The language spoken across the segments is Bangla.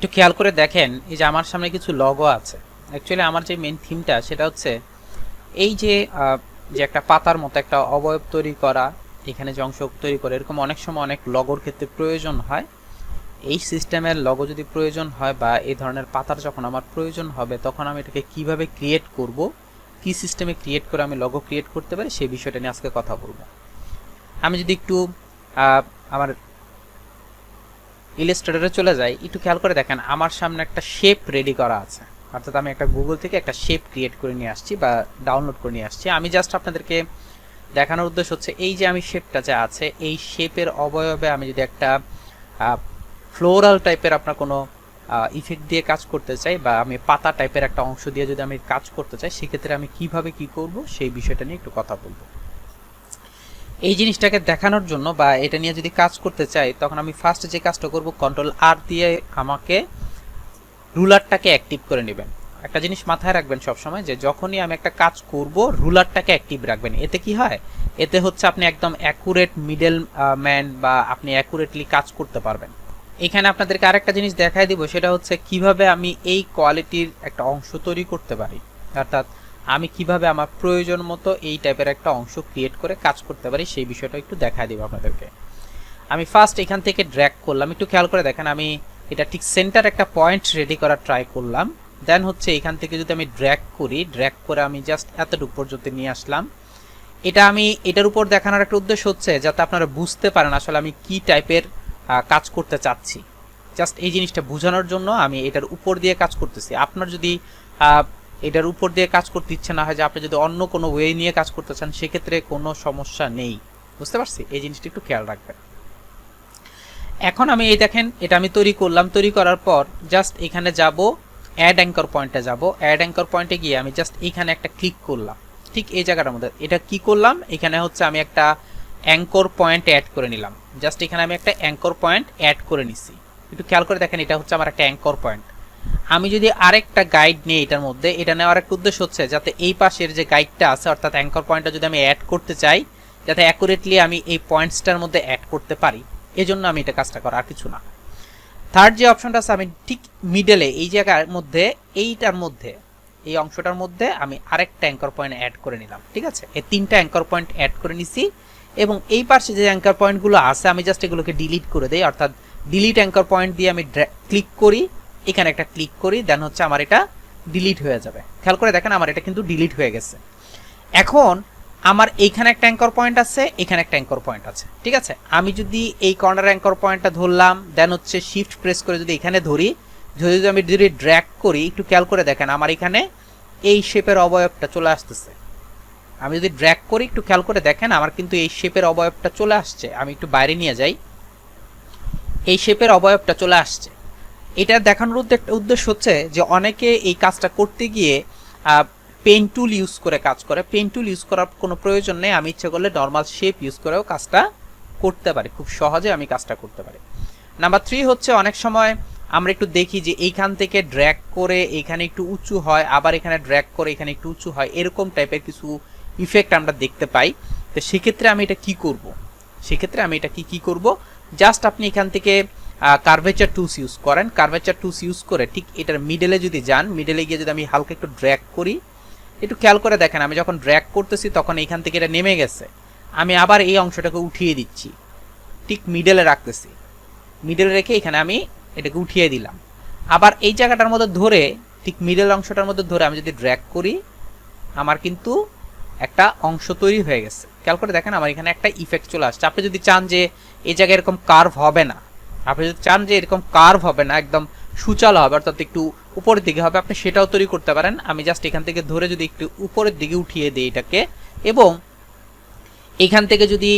একটু খেয়াল করে দেখেন, এই যে আমার সামনে কিছু লগো আছে। অ্যাকচুয়ালি আমার যে মেন থিমটা সেটা হচ্ছে এই যে যে একটা পাতার মতো একটা অবয়ব তৈরি করা, এখানে যে অংশ তৈরি করে, এরকম অনেক সময় অনেক লগোর ক্ষেত্রে প্রয়োজন হয়। এই সিস্টেমের লগো যদি প্রয়োজন হয় বা এই ধরনের পাতার যখন আমার প্রয়োজন হবে, তখন আমি এটাকে কিভাবে ক্রিয়েট করব, কি সিস্টেমে ক্রিয়েট করে আমি লগো ক্রিয়েট করতে পারি, সেই বিষয়টা নিয়ে আজকে কথা বলবো। আমি যদি একটু আমার ইলাস্ট্রেটরে চলে যাই, একটু খেয়াল করে দেখেন আমার সামনে একটা শেপ রেডি করা আছে। অর্থাৎ আমি একটা গুগল থেকে একটা শেপ ক্রিয়েট করে নিয়ে আসছি বা ডাউনলোড করে নিয়ে আসছি। আমি জাস্ট আপনাদেরকে দেখানোর উদ্দেশ্য হচ্ছে এই যে আমি শেপটা যা আছে, এই শেপের অবয়বে আমি যদি একটা ফ্লোরাল টাইপের আপনার কোনো ইফেক্ট দিয়ে কাজ করতে চাই, বা আমি পাতা টাইপের একটা অংশ দিয়ে যদি আমি কাজ করতে চাই, সেক্ষেত্রে আমি কিভাবে কি করব সেই বিষয়টা নিয়ে একটু কথা বলবো। এই জিনিসটাকে দেখানোর জন্য বা এটা নিয়ে যদি কাজ করতে চাই, তখন আমি ফার্স্ট যে কাজটা করব, কন্ট্রোল আর দিয়ে আমাকে রুলারটাকে অ্যাক্টিভ করে নেবেন। একটা জিনিস মাথায় রাখবেন সবসময়, যে যখনই আমি একটা কাজ করব রুলারটাকে অ্যাক্টিভ রাখবেন। এতে কি হয়, এতে হচ্ছে আপনি একদম অ্যাকুরেট মিডল ম্যান বা আপনি অ্যাকুরেটলি কাজ করতে পারবেন। এখানে আপনাদেরকে আরেকটা জিনিস দেখাই দিব, সেটা হচ্ছে কিভাবে আমি এই কোয়ালিটির একটা অংশ তৈরি করতে পারি। অর্থাৎ আমি কিভাবে আমার প্রয়োজন মতো এই টাইপের একটা অংশ ক্রিয়েট করে কাজ করতে পারি, সেই বিষয়টা একটু দেখাই দিব আপনাদেরকে। আমি ফার্স্ট এখান থেকে ড্র্যাগ করলাম, একটু খেয়াল করে দেখেন আমি এটা ঠিক সেন্টার একটা পয়েন্ট রেডি করার ট্রাই করলাম। দেন হচ্ছে এখান থেকে যদি আমি ড্র্যাগ করি, ড্র্যাগ করে আমি জাস্ট এতটুকু পর্যন্ত নিয়ে আসলাম। এটা আমি এটার উপর দেখানোর একটা উদ্দেশ্য হচ্ছে যাতে আপনারা বুঝতে পারেন আসলে আমি কি টাইপের কাজ করতে চাচ্ছি। জাস্ট এই জিনিসটা বোঝানোর জন্য আমি এটার উপর দিয়ে কাজ করতেছি। আপনার যদি এটার উপর দিয়ে কাজ করতে ইচ্ছে না হয়, যে আপনি যদি অন্য কোনো ওয়ে নিয়ে কাজ করতে চান, সেক্ষেত্রে কোনো সমস্যা নেই। বুঝতে পারছি? এই জিনিসটা একটু খেয়াল রাখবেন। এখন আমি এই দেখেন এটা আমি তৈরি করলাম। তৈরি করার পর জাস্ট এখানে যাব, অ্যাড অ্যাঙ্কর পয়েন্টে যাব। অ্যাড অ্যাঙ্কর পয়েন্টে গিয়ে আমি জাস্ট এখানে একটা ক্লিক করলাম, ঠিক এই জায়গাটার মধ্যে। এটা কি করলাম, এখানে হচ্ছে আমি একটা অ্যাঙ্কর পয়েন্ট অ্যাড করে নিলাম। জাস্ট এখানে আমি একটা অ্যাঙ্কর পয়েন্ট অ্যাড করে নিছি। একটু খেয়াল করে দেখেন, এটা হচ্ছে আমার একটা অ্যাঙ্কর পয়েন্ট। আমি যদি আরেকটা গাইড নিই এটার মধ্যে, এটা নেওয়ার একটা উদ্দেশ্য হচ্ছে যাতে এই পাশের যে গাইডটা আছে, অর্থাৎ অ্যাঙ্কর পয়েন্টটা যদি আমি অ্যাড করতে চাই, যাতে অ্যাকুরেটলি আমি এই পয়েন্টসটার মধ্যে অ্যাড করতে পারি, এজন্য আমি এটা কাজটা করা, আর কিছু না। থার্ড যে অপশনটা আছে, আমি ঠিক মিডলে এই জায়গার মধ্যে, এইটার মধ্যে, এই অংশটার মধ্যে আমি আরেকটা অ্যাঙ্কর পয়েন্ট অ্যাড করে নিলাম। ঠিক আছে, এই তিনটা অ্যাঙ্কর পয়েন্ট অ্যাড করে নিছি। এবং এই পাশে যে অ্যাঙ্কর পয়েন্টগুলো আছে, আমি জাস্ট এগুলোকে ডিলিট করে দেই। অর্থাৎ ডিলিট অ্যাঙ্কর পয়েন্ট দিয়ে আমি ক্লিক করি, এখানে একটা ক্লিক করি, দেন হচ্ছে আমার এটা ডিলিট হয়ে যাবে। খেয়াল করে দেখেন আমার এটা কিন্তু ডিলিট হয়ে গেছে। এখন আমার এইখানে একটা অ্যাঙ্কর পয়েন্ট আছে, এখানে একটা অ্যাঙ্কর পয়েন্ট আছে। ঠিক আছে, আমি যদি এই কর্নার অ্যাঙ্কর পয়েন্টটা ধরলাম, দেন হচ্ছে শিফট প্রেস করে যদি এখানে ধরি, যদি আমি ড্র্যাগ করি, একটু খেয়াল করে দেখেন আমার এখানে এই শেপের অবয়বটা চলে আসতেছে। আমি যদি ড্র্যাগ করি, একটু খেয়াল করে দেখেন আমার কিন্তু এই শেপের অবয়বটা চলে আসছে। আমি একটু বাইরে নিয়ে যাই, এই শেপের অবয়বটা চলে আসছে। এটা দেখানোর উদ্দেশ্য হচ্ছে যে অনেকে এই কাজটা করতে গিয়ে পেন টুল ইউজ করে কাজ করে। পেন টুল ইউজ করার কোনো প্রয়োজন নেই, আমি ইচ্ছে করলে নর্মাল শেপ ইউজ করেও কাজটা করতে পারি, খুব সহজে আমি কাজটা করতে পারি। নাম্বার 3 হচ্ছে অনেক সময় আমরা একটু দেখি যে এইখান থেকে ড্র্যাগ করে এখানে একটু উঁচু হয়, আবার এখানে ড্র্যাগ করে এখানে একটু উঁচু হয়, এরকম টাইপের কিছু ইফেক্ট আমরা দেখতে পাই। তো সেক্ষেত্রে আমি এটা কি করব, জাস্ট আপনি এখান থেকে কার্ভেচার টুলস ইউজ করেন। কার্ভেচার টুলস ইউজ করে ঠিক এটার মিডলে যদি যান, মিডলে গিয়ে যদি আমি হালকা একটু ড্র্যাগ করি, একটু খেয়াল করে দেখেন আমি যখন ড্র্যাগ করতেছি তখন এইখান থেকে এটা নেমে গেছে। আমি আবার এই অংশটাকে উঠিয়ে দিচ্ছি, ঠিক মিডলে রাখতেছি, মিডলে রেখে এখানে আমি এটাকে উঠিয়ে দিলাম। আবার এই জায়গাটার মধ্যে ধরে, ঠিক মিডল অংশটার মধ্যে ধরে আমি যদি ড্র্যাগ করি, আমার কিন্তু একটা অংশ তৈরি হয়ে গেছে। খেয়াল করে দেখেন আমার এখানে একটা ইফেক্ট চলে আসছে। আপনি যদি চান যে এই জায়গায় এরকম কার্ভ হবে না, একদম সুচালো হবে, অর্থাৎ একটু উপরের দিকে হবে, আপনি সেটাও তৈরি করতে পারেন। আমি জাস্ট এখান থেকে ধরে যদি একটু উপরের দিকে উঠিয়ে দিই এটাকে, এবং এখান থেকে যদি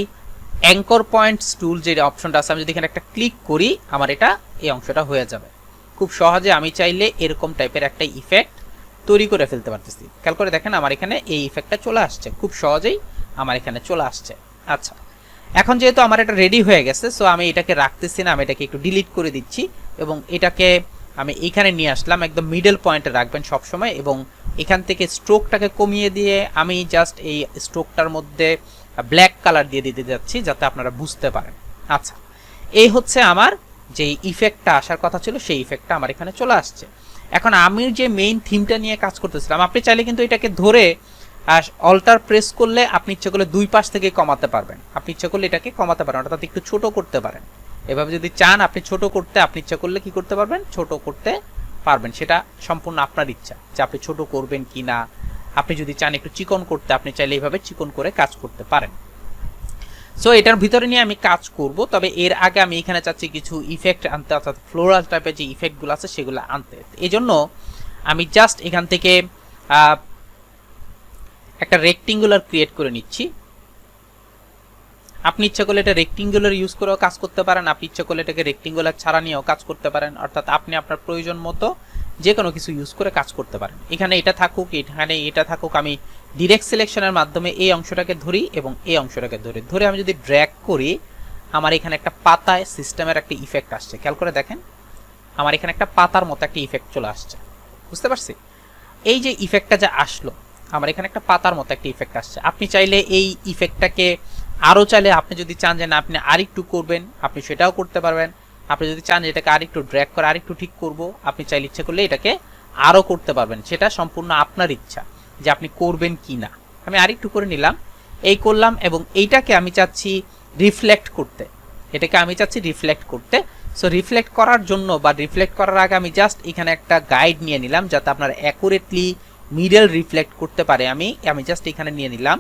অ্যাঙ্কর পয়েন্টস টুল যে অপশনটা আছে, আমি যদি এখানে একটা ক্লিক করি, আমার এটা এই অংশটা হয়ে যাবে। খুব সহজে আমি চাইলে এরকম টাইপের একটা ইফেক্ট তৈরি করে ফেলতে পারতেছি। খেয়াল করে দেখেন আমার এখানে এই ইফেক্টটা চলে আসছে, খুব সহজেই আমার এখানে চলে আসছে। আচ্ছা, এখন যেহেতু আমার এটা রেডি হয়ে গেছে, সো আমি এটাকে রাখতেছি না, আমি এটাকে একটু ডিলিট করে দিচ্ছি এবং এটাকে আমি এখানে নিয়ে আসলাম। একদম মিডল পয়েন্টে রাখবেন সবসময়, এবং এখান থেকে স্ট্রোকটাকে কমিয়ে দিয়ে আমি জাস্ট এই স্ট্রোকটার মধ্যে ব্ল্যাক কালার দিয়ে দিতে যাচ্ছি যাতে আপনারা বুঝতে পারেন। আচ্ছা, এই হচ্ছে আমার যে ইফেক্টটা আসার কথা ছিল সেই ইফেক্টটা আমার এখানে চলে আসছে। এখন আমি যে মেইন থিমটা নিয়ে কাজ করতেছিলাম, আপনি চাইলে কিন্তু এটাকে ধরে অল্টার প্রেস করলে আপনি ইচ্ছে করলে দুই পাশ থেকে কমাতে পারবেন, আপনি ইচ্ছে করলে এটাকে কমাতে পারেন, অর্থাৎ একটু ছোট করতে পারেন। এভাবে যদি চান আপনি ছোট করতে, আপনি ইচ্ছা করলে কি করতে পারবেন, ছোট করতে পারবেন। সেটা সম্পূর্ণ আপনার ইচ্ছা যে আপনি ছোট করবেন কি না। আপনি যদি চান একটু চিকন করতে, আপনি চাইলে এইভাবে চিকন করে কাজ করতে পারেন। সো এটার ভিতরে নিয়ে আমি কাজ করব, তবে এর আগে আমি এখানে চাচ্ছি কিছু ইফেক্ট আনতে, অর্থাৎ ফ্লোরাল টাইপের যে ইফেক্টগুলো আছে সেগুলো আনতে। এই জন্য আমি জাস্ট এখান থেকে একটা রেক্টেঙ্গুলার ক্রিয়েট করে নিচ্ছি। আপনি ইচ্ছা করলে এটা রেক্টেঙ্গুলার ইউজ করেও কাজ করতে পারেন, আপনি ইচ্ছা করলে এটাকে রেক্টেঙ্গুলার ছাড়া নিয়েও কাজ করতে পারেন, অর্থাৎ আপনি আপনার প্রয়োজন মতো যে কোনো কিছু ইউজ করে কাজ করতে পারেন। এখানে এটা থাকুক, এখানে এটা থাকুক, আমি ডিরেক্ট সিলেকশনের মাধ্যমে এই অংশটাকে ধরি এবং এই অংশটাকে ধরে আমি যদি ড্র্যাগ করি, আমার এখানে একটা পাতায় সিস্টেমের একটা ইফেক্ট আসছে। খেয়াল করে দেখেন, আমার এখানে একটা পাতার মতো একটা ইফেক্ট চলে আসছে, বুঝতে পারছি? এই যে ইফেক্টটা যা আসলো, আমার এখানে একটা পাতার মতো একটা ইফেক্ট আসছে। আপনি চাইলে এই ইফেক্টটাকে আরও চাইলে, আপনি যদি চান যে না আপনি আরেকটু করবেন, আপনি সেটাও করতে পারবেন। আপনি যদি চান যে এটাকে আরেকটু ড্র্যাগ করে আরেকটু ঠিক করব, আপনি চাইলে ইচ্ছা করলে এটাকে আরও করতে পারবেন। সেটা সম্পূর্ণ আপনার ইচ্ছা যে আপনি করবেন কি না। আমি আরেকটু করে নিলাম, এই করলাম, এবং এইটাকে আমি চাচ্ছি রিফ্লেক্ট করতে, এটাকে আমি চাচ্ছি রিফ্লেক্ট করতে। সো রিফ্লেক্ট করার জন্য বা রিফ্লেক্ট করার আগে আমি জাস্ট এখানে একটা গাইড নিয়ে নিলাম যাতে আপনার অ্যাকুরেটলি মিডল রিফ্লেক্ট করতে পারে। আমি জাস্ট এখানে নিয়ে নিলাম,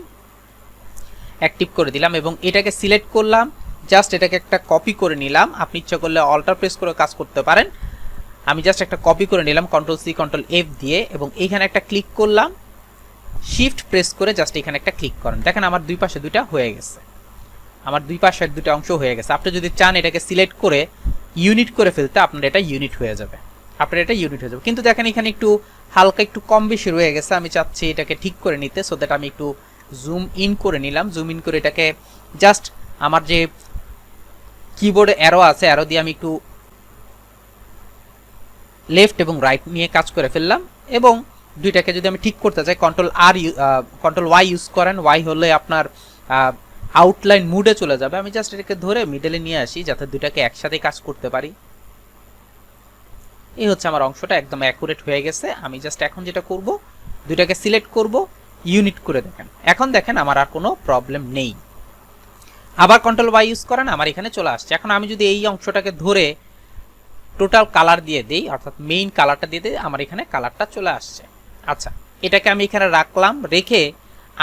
অ্যাক্টিভ করে দিলাম এবং এটাকে সিলেক্ট করলাম, জাস্ট এটাকে একটা কপি করে নিলাম। আপনি ইচ্ছা করলে অল্টার প্রেস করে কাজ করতে পারেন। আমি জাস্ট একটা কপি করে নিলাম কন্ট্রোল সি কন্ট্রোল এফ দিয়ে, এবং এইখানে একটা ক্লিক করলাম, শিফট প্রেস করে জাস্ট এখানে একটা ক্লিক করেন। দেখেন আমার দুই পাশে দুইটা হয়ে গেছে, আমার দুই পাশের দুটো অংশ হয়ে গেছে। আপনি যদি চান এটাকে সিলেক্ট করে ইউনিট করে ফেলতে, আপনার এটা ইউনিট হয়ে যাবে, আপনার এটা ইউনিট হয়ে যাবে। কিন্তু দেখেন এখানে একটু হালকা একটু কম বেশি রয়ে গেছে, আমি চাচ্ছি এটাকে ঠিক করে নিতে। সো দ্যাট আমি একটু জুম ইন করে নিলাম, জুম ইন করে এটাকে জাস্ট আমার যে কিবোর্ডে অ্যারো আছে, অ্যারো দিয়ে আমি একটু লেফট এবং রাইট নিয়ে কাজ করে ফেললাম। এবং দুইটাকে যদি আমি ঠিক করতে চাই, কন্ট্রোল ওয়াই ইউজ করেন, ওয়াই হলে আপনার আউটলাইন মুডে চলে যাবে। আমি জাস্ট এটাকে ধরে মিডলে নিয়ে আসি যাতে দুইটাকে একসাথে কাজ করতে পারি। এই হচ্ছে আমার অংশটা একদম অ্যাকুরেট হয়ে গেছে। আমি জাস্ট এখন যেটা করব, দুইটাকে সিলেক্ট করব, ইউনিট করে দেখেন। এখন দেখেন আমার আর কোনো প্রবলেম নেই। আবার কন্ট্রোল ওয়াই ইউজ করেন, আমার এখানে চলে আসছে। এখন আমি যদি এই অংশটাকে ধরে টোটাল কালার দিয়ে দেই, অর্থাৎ মেইন কালারটা দিয়ে দিই, আমার এখানে কালারটা চলে আসছে। আচ্ছা, এটাকে আমি এখানে রাখলাম, রেখে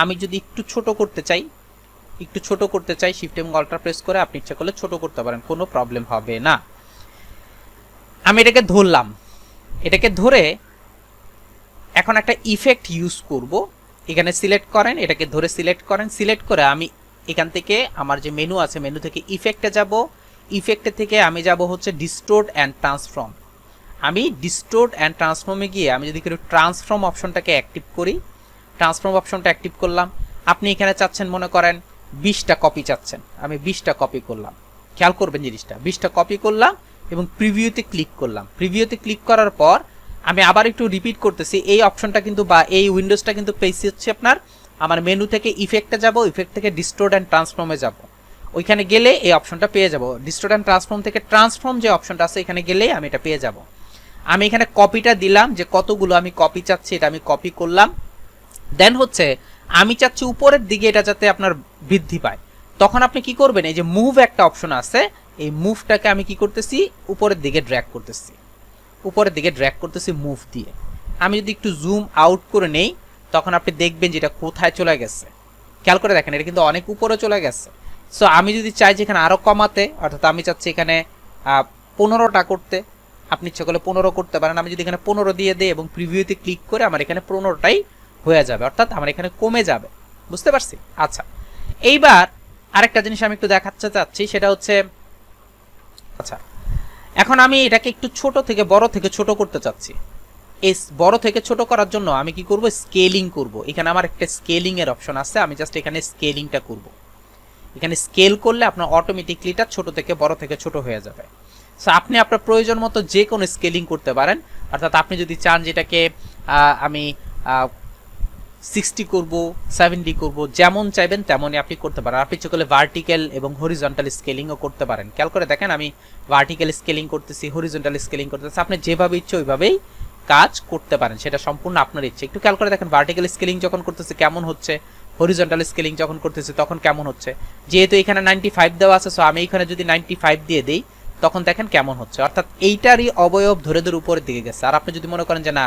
আমি যদি একটু ছোট করতে চাই, শিফট এবং অল্টার প্রেস করে আপনি ইচ্ছা করলে ছোট করতে পারেন, কোনো প্রবলেম হবে না। আমি এটাকে ধরলাম, এটাকে ধরে এখন একটা ইফেক্ট ইউজ করব। এখানে সিলেক্ট করেন, এটাকে ধরে সিলেক্ট করেন, সিলেক্ট করে আমি এখান থেকে আমার যে মেনু আছে, মেনু থেকে ইফেক্টে যাব, ইফেক্টে থেকে আমি যাব হচ্ছে ডিস্টোর্ট অ্যান্ড ট্রান্সফর্ম। আমি ডিস্টোর্ট অ্যান্ড ট্রান্সফর্মে গিয়ে আমি যদি একটু ট্রান্সফর্ম অপশনটাকে অ্যাক্টিভ করি, ট্রান্সফর্ম অপশনটা অ্যাক্টিভ করলাম। আপনি এখানে চাচ্ছেন, মনে করেন 20টা কপি চাচ্ছেন, আমি 20টা কপি করলাম। খেয়াল করবেন জিনিসটা, 20টা কপি করলাম এবং প্রিভিউতে ক্লিক করলাম। প্রিভিউতে ক্লিক করার পর আমি আবার একটু রিপিট করতেছি, এই অপশনটা কিন্তু বা এই উইন্ডোজটা কিন্তু পেয়েছি হচ্ছে আপনার আমার মেনু থেকে ইফেক্টে যাব, ইফেক্ট থেকে ডিস্টোর্ট অ্যান্ড ট্রান্সফর্মে যাব। ওইখানে গেলে এই অপশনটা পেয়ে যাব। ডিস্টোর্ট অ্যান্ড ট্রান্সফর্ম থেকে ট্রান্সফর্ম যে অপশনটা আছে এখানে গেলেই আমি এটা পেয়ে যাব। আমি এখানে কপিটা দিলাম, যে কতগুলো আমি কপি চাচ্ছি এটা আমি কপি করলাম। দেন হচ্ছে আমি চাচ্ছি উপরের দিকে এটা যাতে আপনার বৃদ্ধি পায়। তখন আপনি কি করবেন, এই যে মুভ একটা অপশন আছে, এই মুভটাকে আমি কি করতেছি, উপরের দিকে ড্র্যাগ করতেছি, মুভ দিয়ে। আমি যদি একটু জুম আউট করে নেই, তখন আপনি দেখবেন যে এটা কোথায় চলে গেছে। খেয়াল করে দেখেন, এটা কিন্তু অনেক উপরে চলে গেছে। সো আমি যদি চাই যে এখানে আরো কমাতে, অর্থাৎ আমি চাচ্ছি এখানে 15টা করতে, আপনি ইচ্ছা করলে 15 করতে পারেন। আমি যদি এখানে 15 দিয়ে দিই এবং প্রিভিউতে ক্লিক করে, আমার এখানে 15টাই হয়ে যাবে, অর্থাৎ আমার এখানে কমে যাবে। বুঝতে পারছি? আচ্ছা, এইবার আরেকটা জিনিস আমি একটু দেখাতে চাচ্ছি, সেটা হচ্ছে, আচ্ছা এখন আমি এটাকে একটু ছোট থেকে বড় থেকে ছোট করতে চাচ্ছি। এই বড় থেকে ছোট করার জন্য আমি কি করব, স্কেলিং করব। এখানে আমার একটা স্কেলিং এর অপশন আছে, আমি জাস্ট এখানে স্কেলিংটা করব। এখানে স্কেল করলে আপনার অটোমেটিকলি এটা ছোট থেকে বড় থেকে ছোট হয়ে যাবে। সো আপনি আপনার প্রয়োজন মতো যে কোনো স্কেলিং করতে পারেন, অর্থাৎ আপনি যদি চান যেটাকে আমি 60 করব, 70 করব, যেমন চাইবেন তেমনই আপনি করতে পারেন। আপনি ইচ্ছে করলে ভার্টিক্যাল এবং হরিজন্টাল স্কেলিংও করতে পারেন। খেয়াল করে দেখেন আমি ভার্টিক্যাল স্কেলিং করতেছি, হরিজন্টাল স্কেলিং করতেছি, আপনি যেভাবে ইচ্ছে ওইভাবেই কাজ করতে পারেন, সেটা সম্পূর্ণ আপনার ইচ্ছে। একটু খেয়াল করে দেখেন ভার্টিক্যাল স্কেলিং যখন করতেছি কেমন হচ্ছে, হরিজন্টাল স্কেলিং যখন করতেছি তখন কেমন হচ্ছে। যেহেতু এখানে 95 দেওয়া আছে, সো আমি এখানে যদি 95 দিয়ে দেই তখন দেখেন কেমন হচ্ছে, অর্থাৎ এইটারই অবয়ব ধরে ধরে উপরের দিকে গেছে। আর আপনি যদি মনে করেন যে না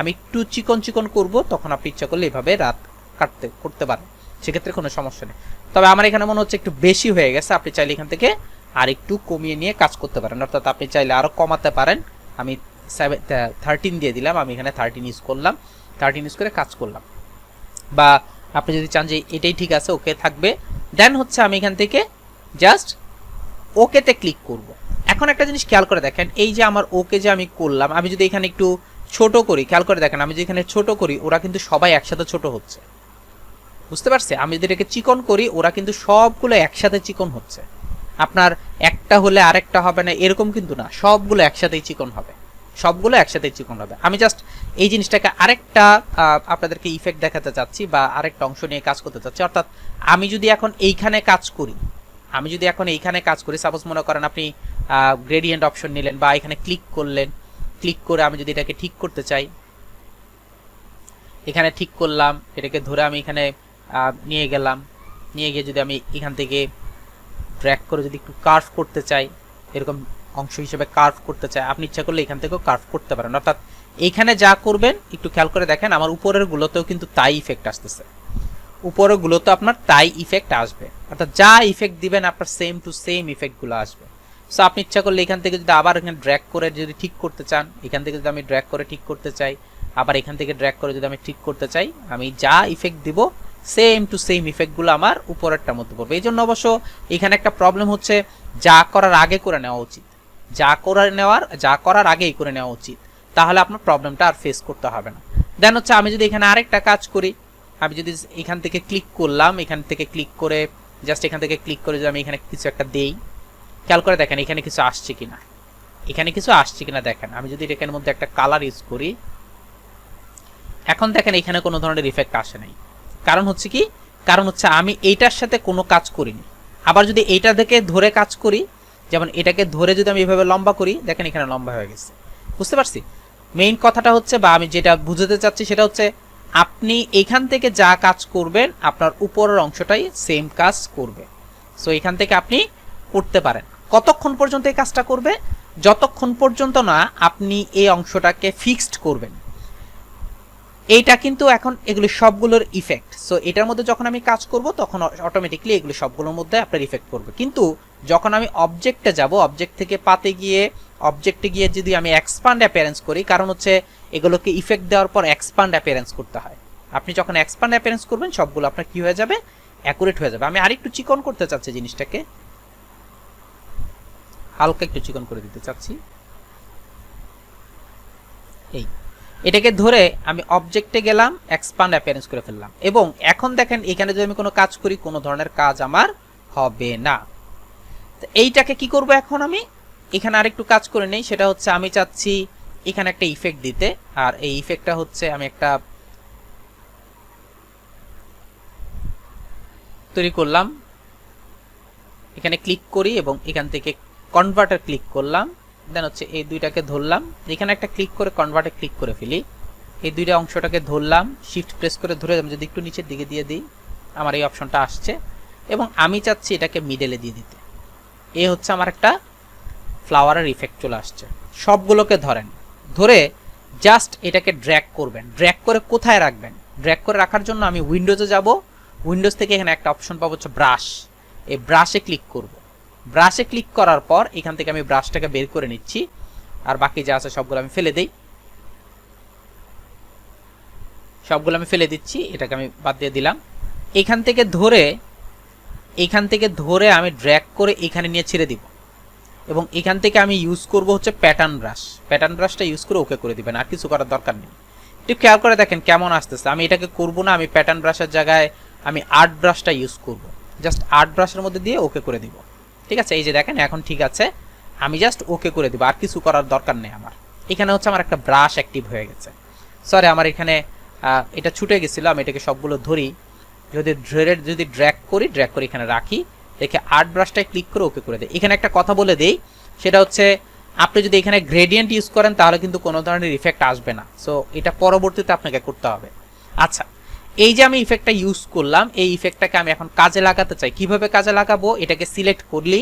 আমি একটু চিকন চিকন করব, তখন আপনি ইচ্ছা করলে এভাবে রাত করতে পারেন, সেক্ষেত্রে কোনো সমস্যা নেই। তবে আমার এখানে মনে হচ্ছে একটু বেশি হয়ে গেছে, আপনি চাইলে এখান থেকে আর একটু কমিয়ে নিয়ে কাজ করতে পারেন, অর্থাৎ আপনি চাইলে আরও কমাতে পারেন। আমি 13 দিয়ে দিলাম, আমি এখানে 13 ইউজ করলাম, 13 ইউজ করে কাজ করলাম। বা আপনি যদি চান যে এটাই ঠিক আছে, ওকে থাকবে, দেন হচ্ছে আমি এখান থেকে জাস্ট ওকেতে ক্লিক করব। এখন একটা জিনিস খেয়াল করে দেখেন, এই যে আমার ওকে যে আমি করলাম, আমি যদি এখানে একটু ছোট করি, খেয়াল করে দেখেন আমি যদি এখানে ছোট করি ওরা কিন্তু সবাই একসাথে ছোট হচ্ছে, বুঝতে পারছি? আমি যদি এটাকে চিকন করি ওরা কিন্তু সবগুলো একসাথে চিকন হচ্ছে। আপনার একটা হলে আরেকটা হবে না এরকম কিন্তু না, সবগুলো একসাথেই চিকন হবে, সবগুলো একসাথেই চিকন হবে। আমি জাস্ট এই জিনিসটাকে আরেকটা আপনাদেরকে ইফেক্ট দেখাতে চাচ্ছি বা আরেকটা অংশ নিয়ে কাজ করতে চাচ্ছি। অর্থাৎ আমি যদি এখন এইখানে কাজ করি, আমি যদি এখন এইখানে কাজ করি, সাপোজ মনে করেন আপনি গ্রেডিয়েন্ট অপশন নিলেন বা এখানে ক্লিক করলেন, ক্লিক করে আমি যদি এটাকে ঠিক করতে চাই, এখানে ঠিক করলাম, এটাকে ধরে আমি এখানে নিয়ে গেলাম, নিয়ে গিয়ে যদি আমি এখান থেকে ড্র্যাগ করে যদি একটু কার্ভ করতে চাই, এরকম অংশ হিসেবে কার্ভ করতে চাই, আপনি ইচ্ছা করলে এখান থেকেও কার্ভ করতে পারেন। অর্থাৎ এইখানে যা করবেন একটু খেয়াল করে দেখেন আমার উপরের গুলোতেও কিন্তু তাই ইফেক্ট আসতেছে, উপরের গুলোতে আপনার তাই ইফেক্ট আসবে, অর্থাৎ যা ইফেক্ট দিবেন আপনার সেম টু সেম ইফেক্টগুলো আসবে। সো আপনি ইচ্ছা করলে এখান থেকে যদি আবার এখানে ড্র্যাগ করে যদি ঠিক করতে চান, এখান থেকে যদি আমি ড্র্যাগ করে ঠিক করতে চাই, আবার এখান থেকে ড্র্যাগ করে যদি আমি ঠিক করতে চাই, আমি যা ইফেক্ট দিব সেম টু সেম ইফেক্টগুলো আমার উপরেরটার মধ্যে পড়বে। এই জন্য অবশ্য এখানে একটা প্রবলেম হচ্ছে, যা করার আগে করে নেওয়া উচিত, যা করার আগেই করে নেওয়া উচিত, তাহলে আপনার প্রবলেমটা আর ফেস করতে হবে না। দেন হচ্ছে আমি যদি এখানে আরেকটা কাজ করি, আমি যদি এখান থেকে ক্লিক করলাম, এখান থেকে ক্লিক করে জাস্ট এখান থেকে ক্লিক করে যদি আমি এখানে কিছু একটা দেই, খেয়াল করে দেখেন এখানে কিছু আসছে কিনা, এখানে কিছু আসছে কিনা দেখেন। আমি যদি এখানের মধ্যে একটা কালার ইউজ করি, এখন দেখেন এখানে কোনো ধরনের ইফেক্ট আসে নাই। কারণ হচ্ছে কি, কারণ হচ্ছে আমি এইটার সাথে কোনো কাজ করিনি। আবার যদি এইটা থেকে ধরে কাজ করি, যেমন এটাকে ধরে যদি আমি এভাবে লম্বা করি, দেখেন এখানে লম্বা হয়ে গেছে, বুঝতে পারছি? মেইন কথাটা হচ্ছে, বা আমি যেটা বুঝাতে চাচ্ছি সেটা হচ্ছে, আপনি এখান থেকে যা কাজ করবেন আপনার উপরের অংশটাই সেম কাজ করবে। সো এখান থেকে আপনি করতে পারেন। কতক্ষণ পর্যন্ত এই কাজটা করবে? যতক্ষণ পর্যন্ত না আপনি এই অংশটাকে ফিক্সড করবেন। এইটা কিন্তু এখন এগুলি সবগুলোর ইফেক্ট। সো এটার মধ্যে যখন আমি কাজ করব তখন অটোমেটিকলি এগুলি সবগুলোর মধ্যে আপনার ইফেক্ট করবে। কিন্তু যখন আমি অবজেক্টে যাব, অবজেক্ট থেকে পাতে গিয়ে, অবজেক্টে গিয়ে যদি আমি এক্সপান্ড অ্যাপিয়ারেন্স করি, কারণ হচ্ছে এগুলোকে ইফেক্ট দেওয়ার পর এক্সপান্ড অ্যাপিয়ারেন্স করতে হয়। আপনি যখন এক্সপান্ড অ্যাপিয়ারেন্স করবেন সবগুলো আপনার কি হয়ে যাবে? অ্যাকুরেট হয়ে যাবে। আমি আরেকটু চিকন করতে চাচ্ছি জিনিসটাকে, হালকা একটু চিকন করে দিতে চাচ্ছি। এই এটাকে ধরে আমি অবজেক্টে গেলাম, এক্সপান্ড অ্যাপিয়ারেন্স করে ফেললাম, এবং এখন দেখেন এখানে যদি আমি কোনো কাজ করি কোনো ধরনের কাজ আমার হবে না। তো এইটাকে কি করব, এখন আমি এখানে আরেকটু কাজ করে নেই, সেটা হচ্ছে আমি চাচ্ছি এখানে একটা ইফেক্ট দিতে। আর এই ইফেক্টটা হচ্ছে আমি একটা তৈরি করলাম, এখানে ক্লিক করি এবং এখান থেকে কনভার্টার ক্লিক করলাম, দেন হচ্ছে এই দুইটাকে ধরলাম, এখানে একটা ক্লিক করে কনভার্টে ক্লিক করে ফেলি, এই দুইটা অংশটাকে ধরলাম, শিফট প্রেস করে ধরে আমি যদি একটু নিচের দিকে দিয়ে দিই, আমার এই অপশনটা আসছে, এবং আমি চাচ্ছি এটাকে মিডলে দিয়ে দিতে। এই হচ্ছে আমার একটা ফ্লাওয়ারের ইফেক্ট চলে আসছে। সবগুলোকে ধরেন, ধরে জাস্ট এটাকে ড্র্যাগ করবেন। ড্র্যাগ করে কোথায় রাখবেন? ড্র্যাগ করে রাখার জন্য আমি উইন্ডোজে যাব, উইন্ডোজ থেকে এখানে একটা অপশন পাবো হচ্ছে ব্রাশ, এই ব্রাশে ক্লিক করব। ব্রাশে ক্লিক করার পর এখান থেকে আমি ব্রাশটাকে বের করে নিচ্ছি, আর বাকি যা আছে সবগুলো আমি ফেলে দেই, সবগুলো আমি ফেলে দিচ্ছি, এটাকে আমি বাদ দিয়ে দিলাম। এখান থেকে ধরে আমি ড্র্যাগ করে এখানে নিয়ে ছেড়ে দিব, এবং এখান থেকে আমি ইউজ করব হচ্ছে প্যাটার্ন ব্রাশ। প্যাটার্ন ব্রাশটা ইউজ করে ওকে করে দিবেন, আর কিছু করার দরকার নেই। একটু খেয়াল করে দেখেন কেমন আসতেছে। আমি এটাকে করব না, আমি প্যাটার্ন ব্রাশের জায়গায় আমি আর্ট ব্রাশটা ইউজ করব, জাস্ট আর্ট ব্রাশের মধ্যে দিয়ে ওকে করে দিব। ঠিক আছে, এই যে দেখেন এখন ঠিক আছে, আমি জাস্ট ওকে করে দিব, আর কিছু করার দরকার নেই আমার। এখানে হচ্ছে আমার একটা ব্রাশ অ্যাক্টিভ হয়ে গেছে। সরি, আমার এখানে এটা ছুটে গেছিল, আমি এটাকে সবগুলো ধরি, যদি ড্র্যাগ করি এখানে রাখি, রেখে আর্ট ব্রাশটায় ক্লিক করে ওকে করে দিই। এখানে একটা কথা বলে দেই, সেটা হচ্ছে আপনি যদি এখানে গ্রেডিয়েন্ট ইউজ করেন তাহলে কিন্তু কোনো ধরনের ইফেক্ট আসবে না, সো এটা পরবর্তীতে আপনাকে করতে হবে। আচ্ছা, এই যে আমি ইফেক্টটা ইউজ করলাম, এই ইফেক্টটাকে আমি এখন কাজে লাগাতে চাই। কিভাবে কাজে লাগাবো? এটাকে সিলেক্ট করলি,